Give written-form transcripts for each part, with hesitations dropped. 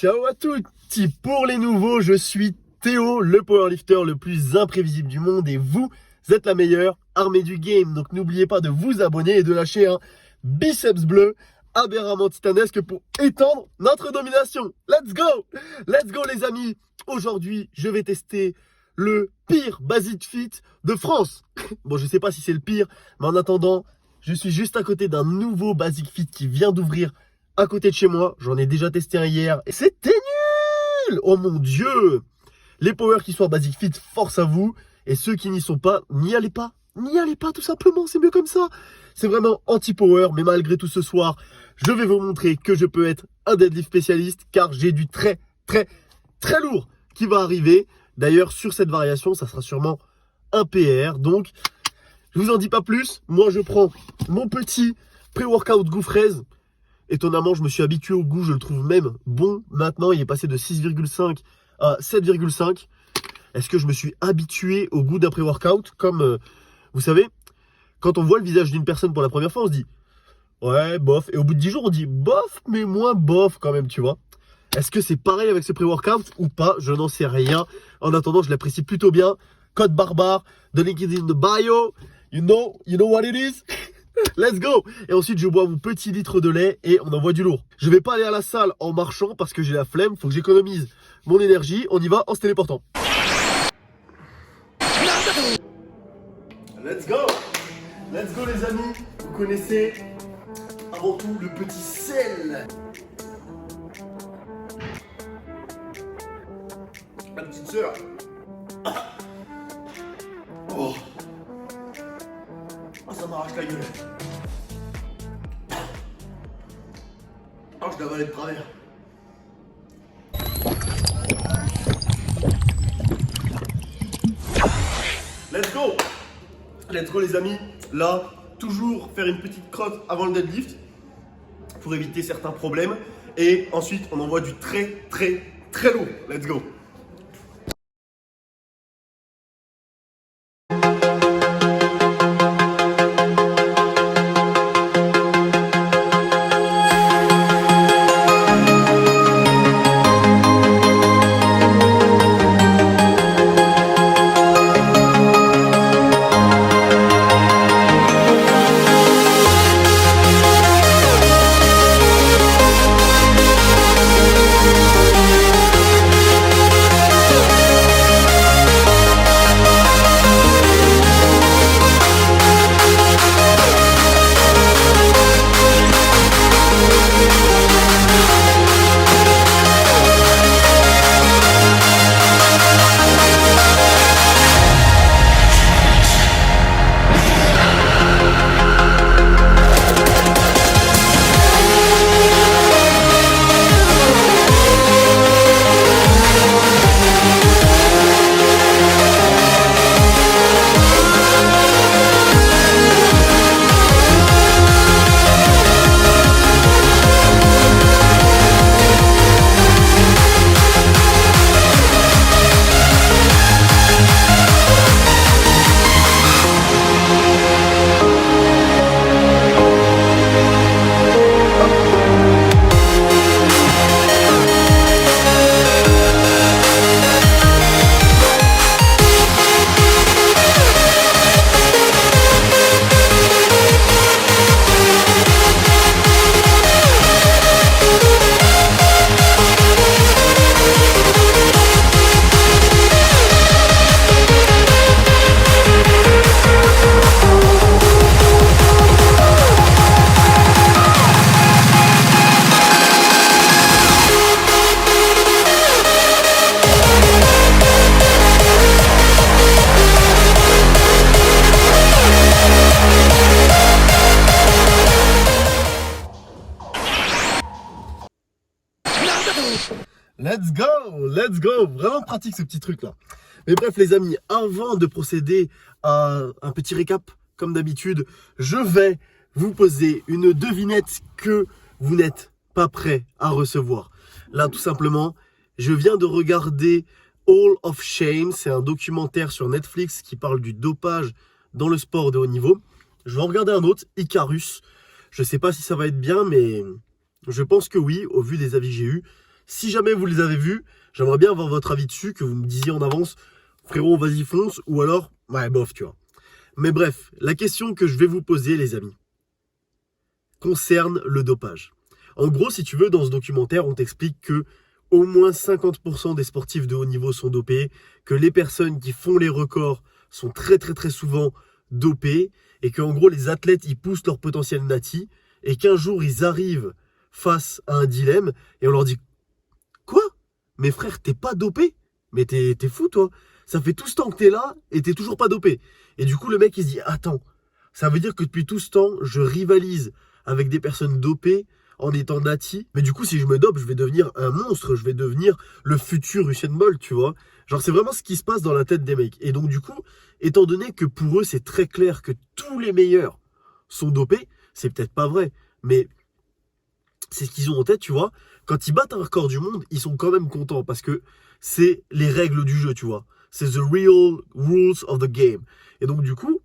Ciao à tutti. Pour les nouveaux, je suis Théo, le powerlifter le plus imprévisible du monde et vous êtes la meilleure armée du game. Donc n'oubliez pas de vous abonner et de lâcher un biceps bleu aberramment titanesque pour étendre notre domination. Let's go! Let's go les amis. Aujourd'hui, je vais tester le pire Basic Fit de France. Bon, je sais pas si c'est le pire, mais en attendant, je suis juste à côté d'un nouveau Basic Fit qui vient d'ouvrir à côté de chez moi. J'en ai déjà testé un hier et c'était nul! Oh mon dieu! Les powers qui sont à Basic Fit, force à vous. Et ceux qui n'y sont pas, n'y allez pas. N'y allez pas tout simplement, c'est mieux comme ça. C'est vraiment anti-power, mais malgré tout ce soir, je vais vous montrer que je peux être un deadlift spécialiste car j'ai du très lourd qui va arriver. D'ailleurs, sur cette variation, ça sera sûrement un PR. Donc, je vous en dis pas plus. Moi, je prends mon petit pré-workout goût fraise. Étonnamment, je me suis habitué au goût, je le trouve même bon. Maintenant, il est passé de 6,5 à 7,5. Est-ce que je me suis habitué au goût d'un pré-workout? Comme, vous savez, quand on voit le visage d'une personne pour la première fois, on se dit « ouais, bof ». Et au bout de 10 jours, on dit « bof, mais moins bof quand même », tu vois. Est-ce que c'est pareil avec ce pré-workout ou pas? Je n'en sais rien. En attendant, je l'apprécie plutôt bien. Code barbare, the link is in the bio. You know what it is. Let's go! Et ensuite, je bois mon petit litre de lait et on envoie du lourd. Je vais pas aller à la salle en marchant parce que j'ai la flemme. Faut que j'économise mon énergie. On y va en se téléportant. Let's go! Let's go les amis. Vous connaissez avant tout le petit sel. Ma petite sœur. Oh. Oh, ça m'arrache la gueule. Oh, je l'avais de travers. Let's go! Let's go les amis. Là, toujours faire une petite crotte avant le deadlift pour éviter certains problèmes. Et ensuite, on envoie du très lourd. Let's go! Let's go, vraiment pratique ce petit truc là. Mais bref les amis, avant de procéder à un petit récap, comme d'habitude, je vais vous poser une devinette que vous n'êtes pas prêt à recevoir. Là tout simplement, je viens de regarder Hall of Shame, c'est un documentaire sur Netflix qui parle du dopage dans le sport de haut niveau. Je vais en regarder un autre, Icarus. Je sais pas si ça va être bien, mais je pense que oui, au vu des avis que j'ai eus. Si jamais vous les avez vus, j'aimerais bien avoir votre avis dessus, que vous me disiez en avance, frérot, vas-y fonce, ou alors, ouais, bof, tu vois. Mais bref, la question que je vais vous poser, les amis, concerne le dopage. En gros, si tu veux, dans ce documentaire, on t'explique que au moins 50% des sportifs de haut niveau sont dopés, que les personnes qui font les records sont très très très souvent dopées, et qu'en gros, les athlètes, ils poussent leur potentiel nati, et qu'un jour, ils arrivent face à un dilemme, et on leur dit, quoi? Mais frère, t'es pas dopé? Mais t'es fou, toi. Ça fait tout ce temps que t'es là, et t'es toujours pas dopé. Et du coup, le mec, il se dit, attends, ça veut dire que depuis tout ce temps, je rivalise avec des personnes dopées en étant nati. Mais du coup, si je me dope, je vais devenir un monstre. Je vais devenir le futur Usain Bolt, tu vois. Genre, c'est vraiment ce qui se passe dans la tête des mecs. Et donc, du coup, étant donné que pour eux, c'est très clair que tous les meilleurs sont dopés, c'est peut-être pas vrai. Mais c'est ce qu'ils ont en tête, tu vois. Quand ils battent un record du monde, ils sont quand même contents parce que c'est les règles du jeu, tu vois. C'est the real rules of the game. Et donc, du coup,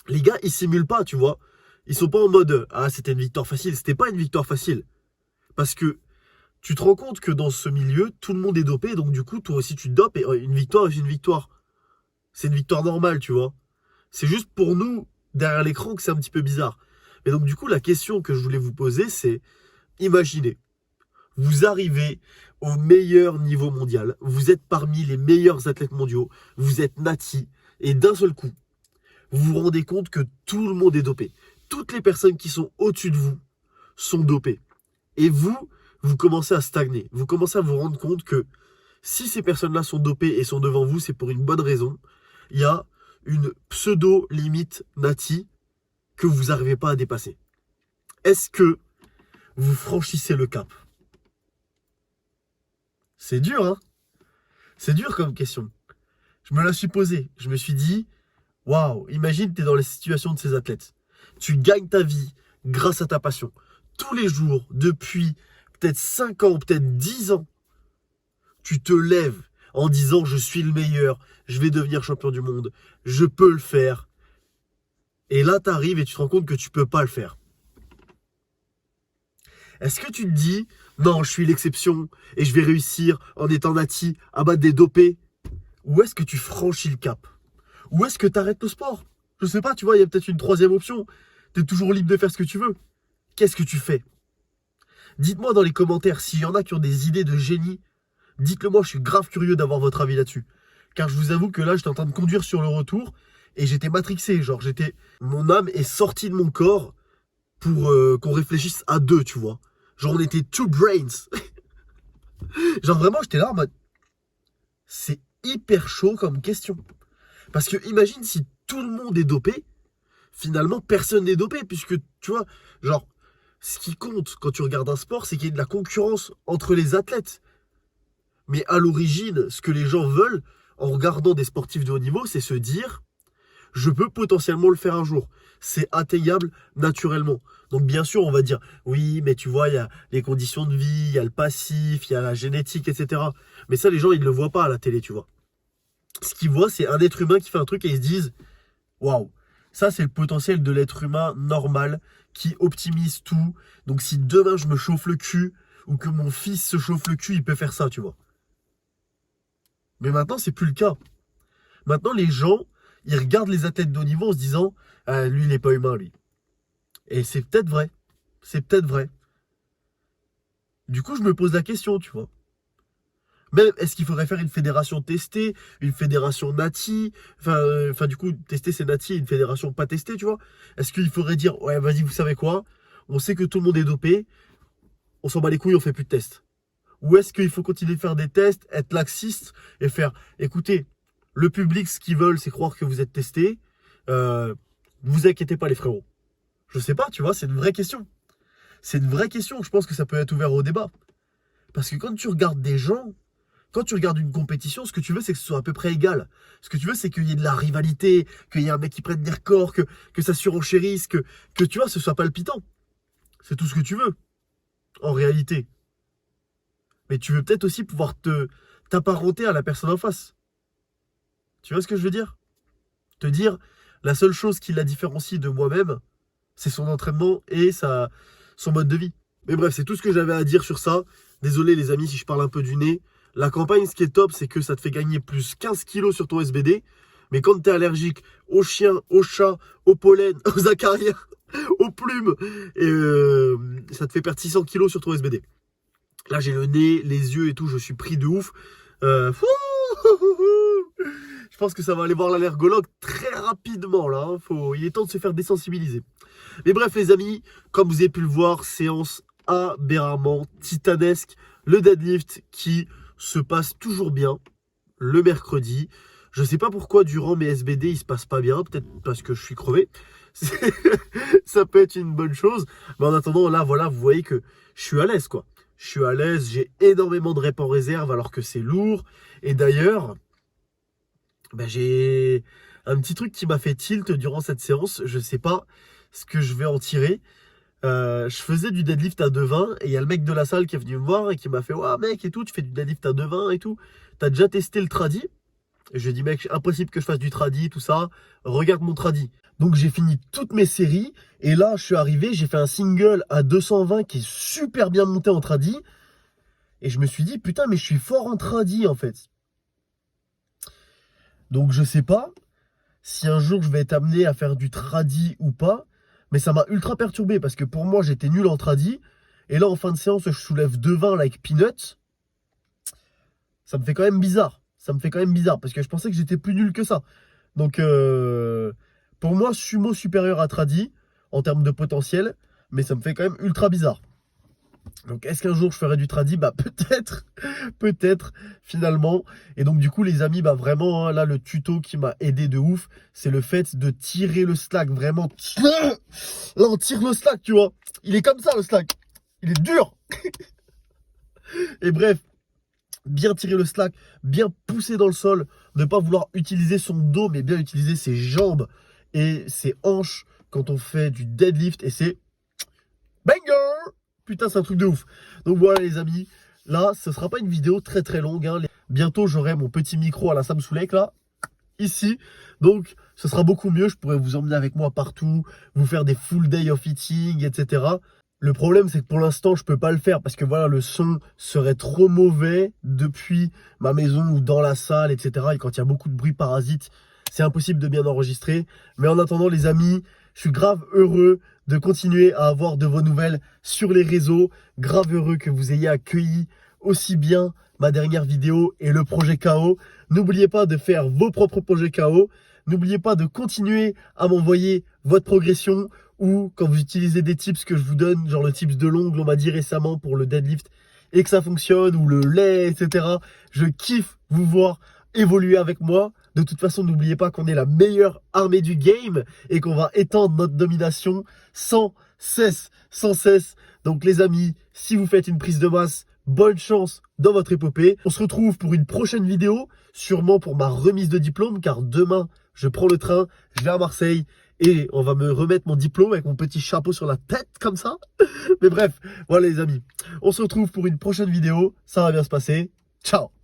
les gars, ils simulent pas, tu vois. Ils sont pas en mode ah, c'était une victoire facile. C'était pas une victoire facile. Parce que tu te rends compte que dans ce milieu, tout le monde est dopé. Donc, du coup, toi aussi, tu te dopes. Et une victoire, c'est une victoire. C'est une victoire normale, tu vois. C'est juste pour nous, derrière l'écran, que c'est un petit peu bizarre. Et donc, du coup, la question que je voulais vous poser, c'est imaginez, vous arrivez au meilleur niveau mondial. Vous êtes parmi les meilleurs athlètes mondiaux. Vous êtes nati. Et d'un seul coup, vous vous rendez compte que tout le monde est dopé. Toutes les personnes qui sont au-dessus de vous sont dopées. Et vous, vous commencez à stagner. Vous commencez à vous rendre compte que si ces personnes-là sont dopées et sont devant vous, c'est pour une bonne raison. Il y a une pseudo-limite nati que vous n'arrivez pas à dépasser. Est-ce que vous franchissez le cap? C'est dur, hein? C'est dur comme question. Je me la suis posée. Je me suis dit, waouh, imagine, tu es dans la situation de ces athlètes. Tu gagnes ta vie grâce à ta passion. Tous les jours, depuis peut-être 5 ans, peut-être 10 ans, tu te lèves en disant je suis le meilleur, je vais devenir champion du monde, je peux le faire. Et là, tu arrives et tu te rends compte que tu peux pas le faire. Est-ce que tu te dis non, je suis l'exception et je vais réussir en étant nati à battre des dopés? Ou est-ce que tu franchis le cap? Ou est-ce que tu arrêtes le sport? Je sais pas, tu vois, il y a peut-être une troisième option. Tu es toujours libre de faire ce que tu veux. Qu'est-ce que tu fais? Dites-moi dans les commentaires s'il y en a qui ont des idées de génie. Dites-le moi, je suis grave curieux d'avoir votre avis là-dessus. Car je vous avoue que là, j'étais en train de conduire sur le retour et j'étais matrixé. Genre, mon âme est sortie de mon corps pour qu'on réfléchisse à deux, tu vois. Genre, on était two brains. Genre, vraiment, j'étais là en mode, c'est hyper chaud comme question. Parce que imagine si tout le monde est dopé, finalement, personne n'est dopé, puisque, tu vois, genre, ce qui compte quand tu regardes un sport, c'est qu'il y ait de la concurrence entre les athlètes. Mais à l'origine, ce que les gens veulent, en regardant des sportifs de haut niveau, c'est se dire, je peux potentiellement le faire un jour. C'est atteignable naturellement. Donc bien sûr, on va dire, oui, mais tu vois, il y a les conditions de vie, il y a le passif, il y a la génétique, etc. Mais ça, les gens, ils ne le voient pas à la télé, tu vois. Ce qu'ils voient, c'est un être humain qui fait un truc et ils se disent, waouh, ça, c'est le potentiel de l'être humain normal qui optimise tout. Donc si demain, je me chauffe le cul ou que mon fils se chauffe le cul, il peut faire ça, tu vois. Mais maintenant, c'est plus le cas. Maintenant, les gens, ils regardent les athlètes de haut niveau en se disant, ah, lui, il n'est pas humain, lui. Et c'est peut-être vrai. C'est peut-être vrai. Du coup, je me pose la question, tu vois. Même, est-ce qu'il faudrait faire une fédération testée, une fédération nati, du coup, testée c'est nati, une fédération pas testée, tu vois. Est-ce qu'il faudrait dire, ouais, vas-y, vous savez quoi, on sait que tout le monde est dopé, on s'en bat les couilles, on fait plus de tests. Ou est-ce qu'il faut continuer de faire des tests, être laxiste et faire, écoutez, le public, ce qu'ils veulent, c'est croire que vous êtes testé, vous inquiétez pas les frérots. Je sais pas, tu vois, c'est une vraie question. C'est une vraie question, je pense que ça peut être ouvert au débat. Parce que quand tu regardes des gens, quand tu regardes une compétition, ce que tu veux, c'est que ce soit à peu près égal. Ce que tu veux, c'est qu'il y ait de la rivalité, qu'il y ait un mec qui prenne des records, que ça surenchérisse, que tu vois, ce soit palpitant. C'est tout ce que tu veux, en réalité. Mais tu veux peut-être aussi pouvoir t'apparenter à la personne en face. Tu vois ce que je veux dire? Te dire, la seule chose qui la différencie de moi-même, c'est son entraînement et son mode de vie. Mais bref, c'est tout ce que j'avais à dire sur ça. Désolé les amis si je parle un peu du nez. La campagne, ce qui est top, c'est que ça te fait gagner plus 15 kilos sur ton SBD. Mais quand tu es allergique aux chiens, aux chats, au pollen, aux acariens, aux plumes, ça te fait perdre 600 kilos sur ton SBD. Là, j'ai le nez, les yeux et tout, je suis pris de ouf. Je pense que ça va aller voir l'allergologue très rapidement là. Il est temps de se faire désensibiliser. Mais bref les amis, comme vous avez pu le voir, séance aberramment titanesque. Le deadlift qui se passe toujours bien le mercredi. Je sais pas pourquoi durant mes SBD il se passe pas bien, peut-être parce que je suis crevé. Ça peut être une bonne chose. Mais en attendant là voilà, vous voyez que je suis à l'aise quoi. Je suis à l'aise, j'ai énormément de reps en réserve alors que c'est lourd. Et d'ailleurs, j'ai un petit truc qui m'a fait tilt durant cette séance. Je sais pas ce que je vais en tirer. Je faisais du deadlift à 2,20 et il y a le mec de la salle qui est venu me voir et qui m'a fait « Ouais mec et tout, tu fais du deadlift à 2,20 et tout. T'as déjà testé le tradi ?» Et je lui ai dit « Mec, impossible que je fasse du tradi, tout ça. Regarde mon tradi. » Donc j'ai fini toutes mes séries et là je suis arrivé, j'ai fait un single à 220 qui est super bien monté en tradi. Et je me suis dit « Putain mais je suis fort en tradi en fait. » Donc je sais pas si un jour je vais être amené à faire du tradi ou pas. Mais ça m'a ultra perturbé parce que pour moi j'étais nul en tradi. Et là en fin de séance je soulève 2,20 like peanuts. Ça me fait quand même bizarre. Ça me fait quand même bizarre parce que je pensais que j'étais plus nul que ça. Donc pour moi sumo supérieur à tradi en termes de potentiel. Mais ça me fait quand même ultra bizarre. Donc est-ce qu'un jour je ferai du tradi? Peut-être, peut-être finalement. Et donc du coup les amis, vraiment là le tuto qui m'a aidé de ouf, c'est le fait de tirer le slack vraiment. Là on tire le slack, tu vois. Il est comme ça le slack. Il est dur. Et bref, bien tirer le slack, bien pousser dans le sol, ne pas vouloir utiliser son dos mais bien utiliser ses jambes et ses hanches quand on fait du deadlift et c'est banger. Putain, c'est un truc de ouf. Donc voilà les amis, là, ce sera pas une vidéo très très longue. Hein. Bientôt, j'aurai mon petit micro à la Sam Soulek, là, ici. Donc, ce sera beaucoup mieux. Je pourrai vous emmener avec moi partout, vous faire des full day of eating, etc. Le problème, c'est que pour l'instant, je peux pas le faire parce que voilà, le son serait trop mauvais depuis ma maison ou dans la salle, etc. Et quand il y a beaucoup de bruit parasite, c'est impossible de bien enregistrer. Mais en attendant, les amis, je suis grave heureux de continuer à avoir de vos nouvelles sur les réseaux. Grave heureux que vous ayez accueilli aussi bien ma dernière vidéo et le projet KO. N'oubliez pas de faire vos propres projets KO. N'oubliez pas de continuer à m'envoyer votre progression ou quand vous utilisez des tips que je vous donne, genre le tips de l'ongle, on m'a dit récemment pour le deadlift et que ça fonctionne, ou le lait, etc. Je kiffe vous voir évoluer avec moi. De toute façon, n'oubliez pas qu'on est la meilleure armée du game et qu'on va étendre notre domination sans cesse, sans cesse. Donc les amis, si vous faites une prise de masse, bonne chance dans votre épopée. On se retrouve pour une prochaine vidéo, sûrement pour ma remise de diplôme, car demain, je prends le train, je vais à Marseille et on va me remettre mon diplôme avec mon petit chapeau sur la tête, comme ça. Mais bref, voilà les amis. On se retrouve pour une prochaine vidéo, ça va bien se passer. Ciao!